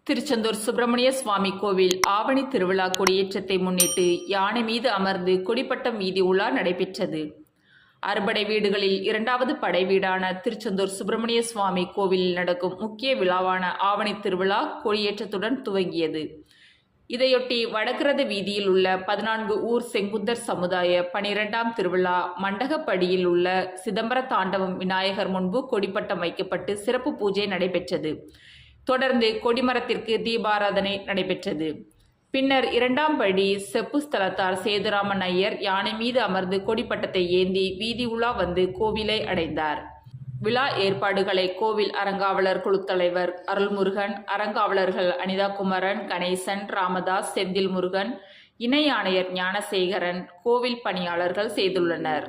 திருச்செந்தூர் சுப்பிரமணிய சுவாமி கோவில் ஆவணி திருவிழா கொடியேற்றத்தை முன்னிட்டு யானை மீது அமர்ந்து கொடிப்பட்டம் வீதி உலா நடைபெற்றது. அறுபடை வீடுகளில் இரண்டாவது படை வீடான திருச்செந்தூர் சுப்பிரமணிய சுவாமி கோவிலில் நடக்கும் முக்கிய விழாவான ஆவணி திருவிழா கொடியேற்றத்துடன் துவங்கியது. இதையொட்டி வடகிரத வீதியில் உள்ள 14 ஊர் செங்குந்தர் சமுதாய 12ஆம் திருவிழா மண்டகப்படியில் உள்ள சிதம்பர தாண்டவம் விநாயகர் முன்பு கொடிப்பட்டம் வைக்கப்பட்டு சிறப்பு பூஜை நடைபெற்றது. தொடர்ந்து கொடிமரத்திற்கு தீபாராதனை நடைபெற்றது. பின்னர் 2ஆம் படி செப்பு ஸ்தலத்தார் சேதுராமன் ஐயர் யானை மீது அமர்ந்து கொடிப்பட்டத்தை ஏந்தி வீதி உலா வந்து கோவிலை அடைந்தார். விழா ஏற்பாடுகளை கோவில் அறங்காவலர் குழு தலைவர் அருள்முருகன், அறங்காவலர்கள் அனிதா குமரன், கணேசன், ராமதாஸ், செந்தில் முருகன், இணை ஆணையர் ஞானசேகரன், கோவில் பணியாளர்கள் செய்துள்ளனர்.